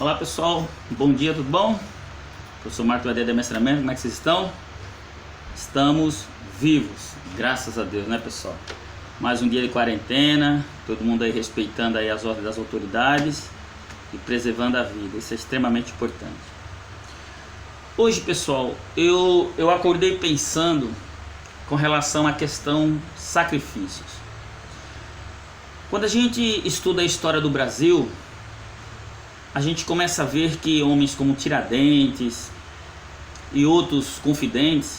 Olá pessoal, bom dia, tudo bom? Professor Marco da Adestramento, como é que vocês estão? Estamos vivos, graças a Deus, né pessoal? Mais um dia de quarentena, todo mundo aí respeitando aí as ordens das autoridades e preservando a vida, isso é extremamente importante. Hoje pessoal, eu acordei pensando com relação à questão sacrifícios. Quando a gente estuda a história do Brasil, a gente começa a ver que homens como Tiradentes e outros confidentes,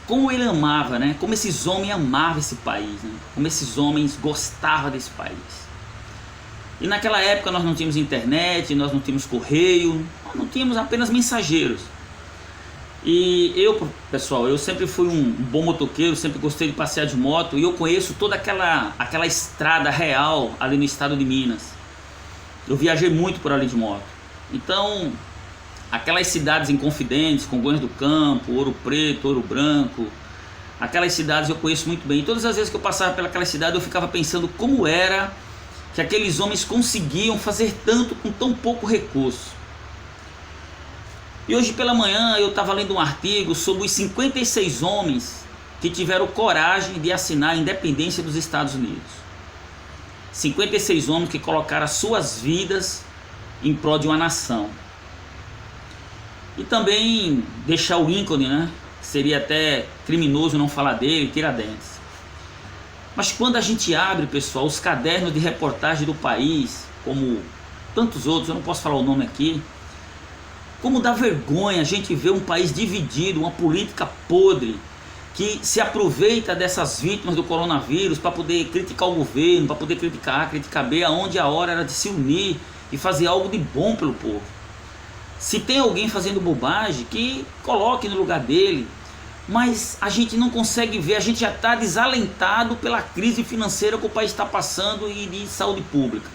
como ele amava, né? Como esses homens amavam esse país, né? Como esses homens gostavam desse país. E naquela época nós não tínhamos internet, nós não tínhamos correio, nós não tínhamos apenas mensageiros. E pessoal, eu sempre fui um bom motoqueiro, sempre gostei de passear de moto, e eu conheço toda aquela estrada real ali no estado de Minas. Eu viajei muito por ali de moto. Então, aquelas cidades em Confidentes, Congonhas do Campo, Ouro Preto, Ouro Branco, aquelas cidades eu conheço muito bem. E todas as vezes que eu passava pelaquela cidade, eu ficava pensando como era que aqueles homens conseguiam fazer tanto com tão pouco recurso. E hoje pela manhã eu estava lendo um artigo sobre os 56 homens que tiveram coragem de assinar a independência dos Estados Unidos. 56 homens que colocaram as suas vidas em prol de uma nação. E também deixar o Lincoln, né? Seria até criminoso não falar dele, Tiradentes. Mas quando a gente abre, pessoal, os cadernos de reportagem do país, como tantos outros, eu não posso falar o nome aqui, como dá vergonha a gente ver um país dividido, uma política podre, que se aproveita dessas vítimas do coronavírus para poder criticar o governo, para poder criticar A, criticar B, aonde a hora era de se unir e fazer algo de bom pelo povo. Se tem alguém fazendo bobagem, que coloque no lugar dele, mas a gente não consegue ver, a gente já está desalentado pela crise financeira que o país está passando e de saúde pública.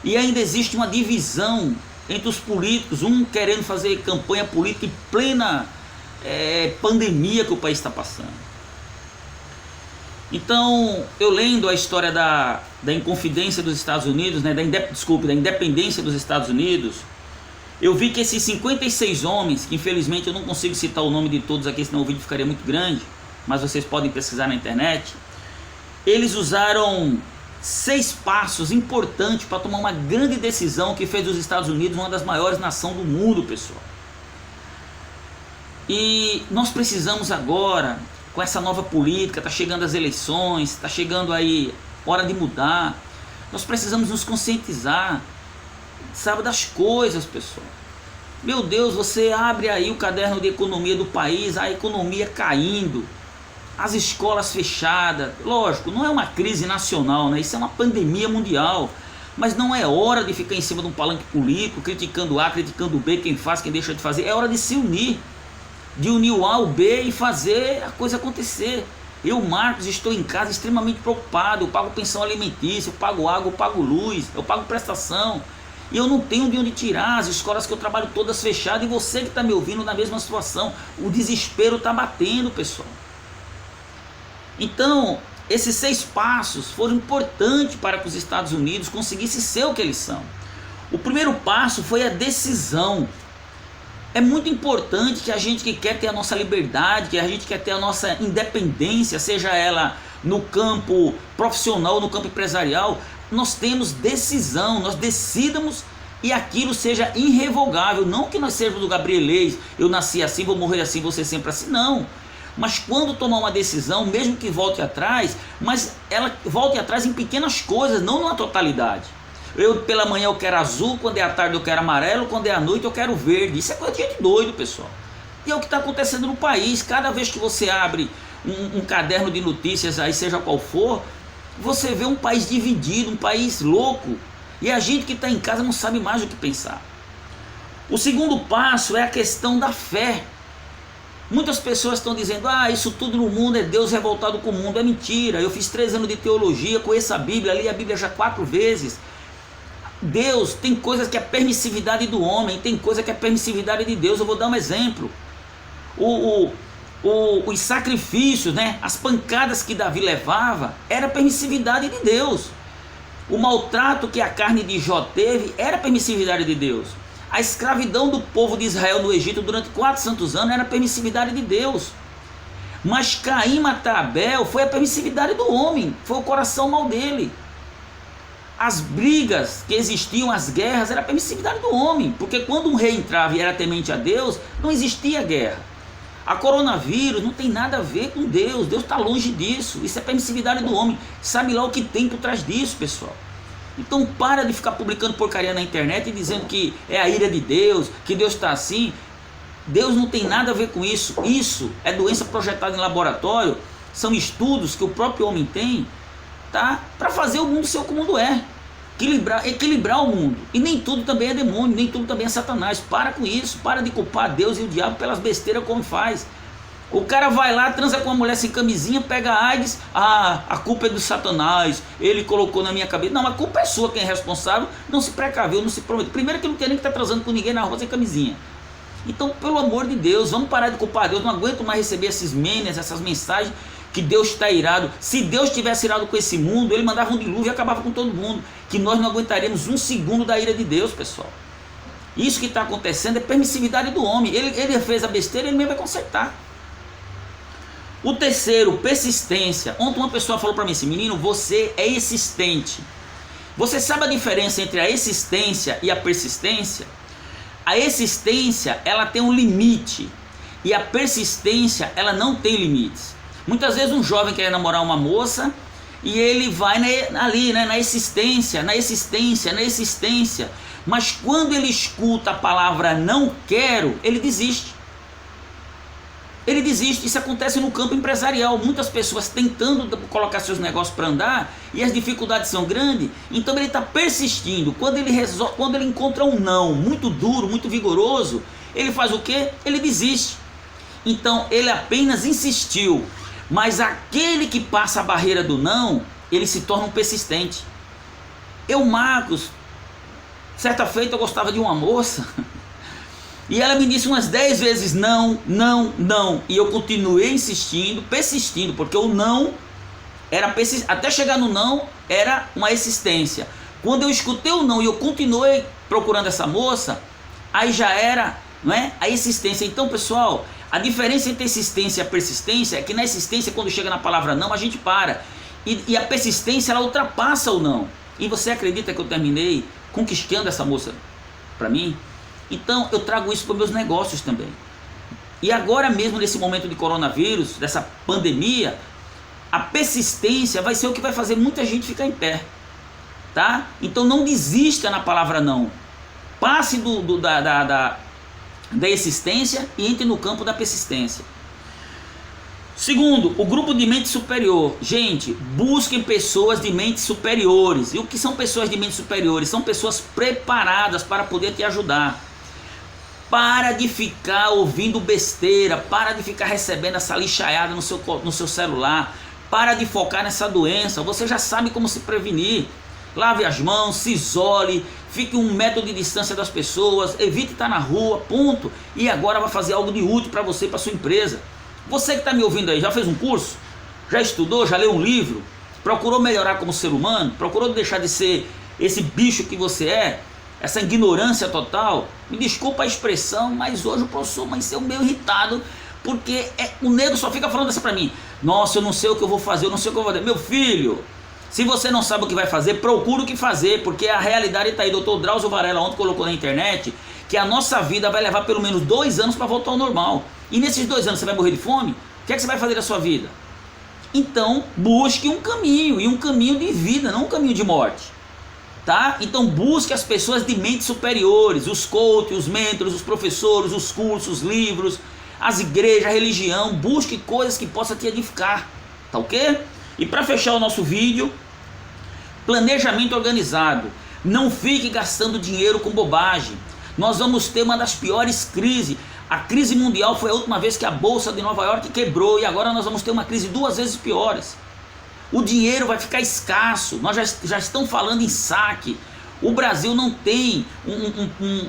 E ainda existe uma divisão entre os políticos, um querendo fazer campanha política em plena pandemia que o país está passando. Então, eu lendo a história da Inconfidência dos Estados Unidos, né, da independência dos Estados Unidos, eu vi que esses 56 homens, que infelizmente eu não consigo citar o nome de todos aqui, senão o vídeo ficaria muito grande, mas vocês podem pesquisar na internet, eles usaram 6 passos importantes para tomar uma grande decisão que fez dos Estados Unidos uma das maiores nações do mundo, pessoal. E nós precisamos agora, com essa nova política, está chegando as eleições, está chegando aí hora de mudar, nós precisamos nos conscientizar, sabe, das coisas, pessoal. Meu Deus, você abre aí o caderno de economia do país, a economia caindo, as escolas fechadas. Lógico, não é uma crise nacional, né? Isso é uma pandemia mundial, mas não é hora de ficar em cima de um palanque político, criticando A, criticando B, quem faz, quem deixa de fazer. É hora de se unir, de unir o A ao B e fazer a coisa acontecer. Eu, Marcos, estou em casa extremamente preocupado, eu pago pensão alimentícia, eu pago água, eu pago luz, eu pago prestação, e eu não tenho de onde tirar, as escolas que eu trabalho todas fechadas, e você que está me ouvindo na mesma situação, o desespero está batendo, pessoal. Então, esses 6 passos foram importantes para que os Estados Unidos conseguissem ser o que eles são. O primeiro passo foi a decisão. É muito importante que a gente que quer ter a nossa liberdade, que a gente quer ter a nossa independência, seja ela no campo profissional, no campo empresarial, nós temos decisão, nós decidamos e aquilo seja irrevogável. Não que nós sejamos do Gabrielês, eu nasci assim, vou morrer assim, vou ser sempre assim, não. Mas quando tomar uma decisão, mesmo que volte atrás, mas ela volte atrás em pequenas coisas, não na totalidade. Eu pela manhã eu quero azul, quando é à tarde eu quero amarelo, quando é à noite eu quero verde. Isso é coisa de gente doido, pessoal. E é o que está acontecendo no país. Cada vez que você abre um caderno de notícias, aí seja qual for, você vê um país dividido, um país louco. E a gente que está em casa não sabe mais o que pensar. O segundo passo é a questão da fé. Muitas pessoas estão dizendo, isso tudo no mundo é Deus revoltado com o mundo. É mentira. Eu fiz 3 anos de teologia, conheço a Bíblia, li a Bíblia já 4 vezes. Deus tem coisas que é permissividade do homem, tem coisa que é permissividade de Deus. Eu vou dar um exemplo. Os sacrifícios, né? As pancadas que Davi levava, era permissividade de Deus. O maltrato que a carne de Jó teve era permissividade de Deus. A escravidão do povo de Israel no Egito durante 400 anos era permissividade de Deus. Mas Caim matar Abel foi a permissividade do homem, foi o coração mau dele. As brigas que existiam, as guerras, era a permissividade do homem, porque quando um rei entrava e era temente a Deus, não existia guerra. A coronavírus não tem nada a ver com Deus, Deus está longe disso, isso é permissividade do homem, sabe lá o que tem por trás disso, pessoal. Então para de ficar publicando porcaria na internet e dizendo que é a ira de Deus, que Deus está assim. Deus não tem nada a ver com isso. Isso é doença projetada em laboratório, são estudos que o próprio homem tem, tá? Para fazer o mundo ser o que o mundo é, equilibrar o mundo. E nem tudo também é demônio, nem tudo também é Satanás. Para com isso, para de culpar Deus e o diabo pelas besteiras como faz. O cara vai lá, transa com uma mulher sem camisinha, pega a AIDS, a culpa é do Satanás, ele colocou na minha cabeça. Não, a culpa é sua, quem é responsável, não se precaveu, não se prometeu. Primeiro que não tem nem que estar transando com ninguém na rua sem camisinha. Então, pelo amor de Deus, vamos parar de culpar Deus. Não aguento mais receber esses memes, essas mensagens que Deus está irado. Se Deus tivesse irado com esse mundo, ele mandava um dilúvio e acabava com todo mundo. Que nós não aguentaremos um segundo da ira de Deus, pessoal. Isso que está acontecendo é permissividade do homem. Ele fez a besteira, ele mesmo vai consertar. O terceiro, persistência. Ontem uma pessoa falou para mim assim: menino, você é existente. Você sabe a diferença entre a existência e a persistência? A existência, ela tem um limite, e a persistência, ela não tem limites. Muitas vezes um jovem quer namorar uma moça e ele vai ali, né, na existência, mas quando ele escuta a palavra não quero, ele desiste. Ele desiste. Isso acontece no campo empresarial. Muitas pessoas tentando colocar seus negócios para andar e as dificuldades são grandes. Então ele está persistindo. Quando ele encontra um não muito duro, muito vigoroso, ele faz o quê? Ele desiste. Então ele apenas insistiu. Mas aquele que passa a barreira do não, ele se torna um persistente. Marcos, certa feita eu gostava de uma moça. E ela me disse umas 10 vezes não, não, não. E eu continuei insistindo, persistindo, porque o não era até chegar no não era uma existência. Quando eu escutei o não e eu continuei procurando essa moça, aí já era, não é, a existência. Então, pessoal, a diferença entre existência e a persistência é que na existência, quando chega na palavra não, a gente para. E a persistência, ela ultrapassa o não. E você acredita que eu terminei conquistando essa moça para mim? Então eu trago isso para os meus negócios também. E agora mesmo, nesse momento de coronavírus, dessa pandemia, a persistência vai ser o que vai fazer muita gente ficar em pé, tá? Então não desista na palavra não. Passe da existência e entre no campo da persistência. Segundo, o grupo de mente superior. Gente, busquem pessoas de mentes superiores. E o que são pessoas de mentes superiores? São pessoas preparadas para poder te ajudar. Para de ficar ouvindo besteira, para de ficar recebendo essa lixaiada no seu celular, para de focar nessa doença. Você já sabe como se prevenir. Lave as mãos, se isole, fique 1 metro de distância das pessoas, evite estar na rua, ponto. E agora vai fazer algo de útil para você e para sua empresa. Você que está me ouvindo aí, já fez um curso? Já estudou? Já leu um livro? Procurou melhorar como ser humano? Procurou deixar de ser esse bicho que você é? Essa ignorância total? Me desculpa a expressão, mas hoje o professor Manceu meio irritado, porque o nego só fica falando assim pra mim: nossa, eu não sei o que eu vou fazer, eu não sei o que eu vou fazer. Meu filho, se você não sabe o que vai fazer, procura o que fazer, porque a realidade está aí. Dr. Drauzio Varela ontem colocou na internet que a nossa vida vai levar pelo menos 2 anos para voltar ao normal. E nesses 2 anos você vai morrer de fome? O que é que você vai fazer da sua vida? Então busque um caminho, e um caminho de vida, não um caminho de morte. Tá? Então busque as pessoas de mentes superiores, os coaches, os mentores, os professores, os cursos, os livros, as igrejas, a religião. Busque coisas que possam te edificar, tá ok? E para fechar o nosso vídeo, planejamento organizado. Não fique gastando dinheiro com bobagem. Nós vamos ter uma das piores crises. A crise mundial foi a última vez que a Bolsa de Nova York quebrou, e agora nós vamos ter uma crise 2 vezes piores. O dinheiro vai ficar escasso. Nós já estão falando em saque. O Brasil não tem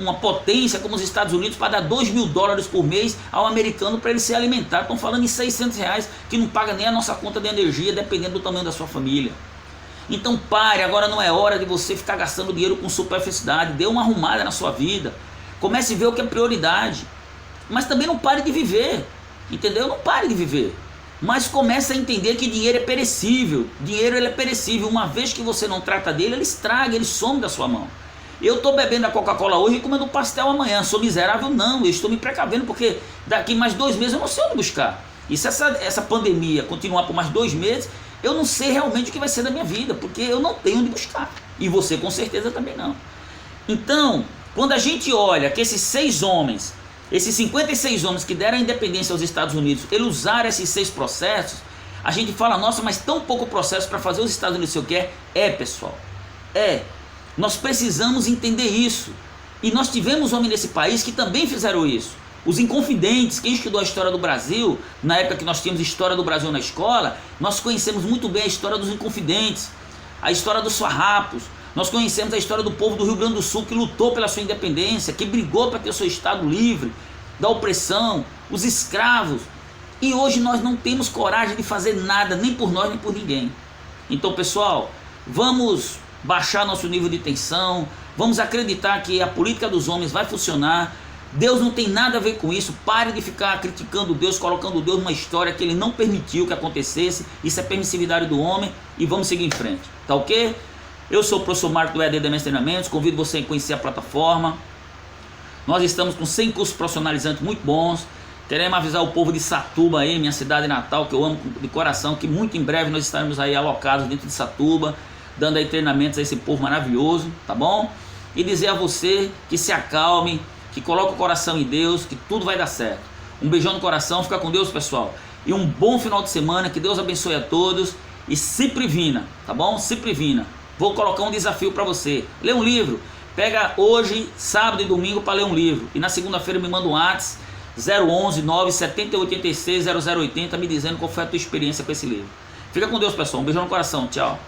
uma potência como os Estados Unidos para dar $2.000 por mês ao americano para ele se alimentar. Estão falando em R$600, que não paga nem a nossa conta de energia, dependendo do tamanho da sua família. Então pare, agora não é hora de você ficar gastando dinheiro com superficialidade. Dê uma arrumada na sua vida. Comece a ver o que é prioridade. Mas também não pare de viver, entendeu? Não pare de viver. Mas comece a entender que dinheiro é perecível. Dinheiro ele é perecível. Uma vez que você não trata dele, ele estraga, ele some da sua mão. Eu estou bebendo a Coca-Cola hoje e comendo pastel amanhã. Sou miserável? Não, eu estou me precavendo porque daqui mais 2 meses eu não sei onde buscar. E se essa pandemia continuar por mais 2 meses, eu não sei realmente o que vai ser da minha vida, porque eu não tenho onde buscar. E você com certeza também não. Então, quando a gente olha que esses 6 homens, esses 56 homens que deram a independência aos Estados Unidos, eles usaram esses 6 processos, a gente fala, nossa, mas tão pouco processo para fazer os Estados Unidos ser o que é? É, pessoal, é. Nós precisamos entender isso. E nós tivemos homens nesse país que também fizeram isso. Os Inconfidentes, quem estudou a história do Brasil, na época que nós tínhamos história do Brasil na escola, nós conhecemos muito bem a história dos Inconfidentes, a história dos farrapos. Nós conhecemos a história do povo do Rio Grande do Sul que lutou pela sua independência, que brigou para ter o seu estado livre da opressão, os escravos. E hoje nós não temos coragem de fazer nada, nem por nós, nem por ninguém. Então, pessoal, vamos baixar nosso nível de tensão, vamos acreditar que a política dos homens vai funcionar. Deus não tem nada a ver com isso. Pare de ficar criticando Deus, colocando Deus numa história que Ele não permitiu que acontecesse. Isso é permissividade do homem e vamos seguir em frente, tá ok? Eu sou o professor Marco do EAD Demência Treinamentos, convido você a conhecer a plataforma. Nós estamos com 100 cursos profissionalizantes muito bons. Queremos avisar o povo de Satuba aí, minha cidade natal, que eu amo de coração, que muito em breve nós estaremos aí alocados dentro de Satuba, dando aí treinamentos a esse povo maravilhoso, tá bom? E dizer a você que se acalme, que coloque o coração em Deus, que tudo vai dar certo. Um beijão no coração, fica com Deus, pessoal. E um bom final de semana, que Deus abençoe a todos. E se previna, tá bom? Se previna. Vou colocar um desafio para você. Lê um livro. Pega hoje, sábado e domingo para ler um livro. E na segunda-feira me manda um WhatsApp 011 97886 0080 me dizendo qual foi a tua experiência com esse livro. Fica com Deus, pessoal. Um beijão no coração. Tchau.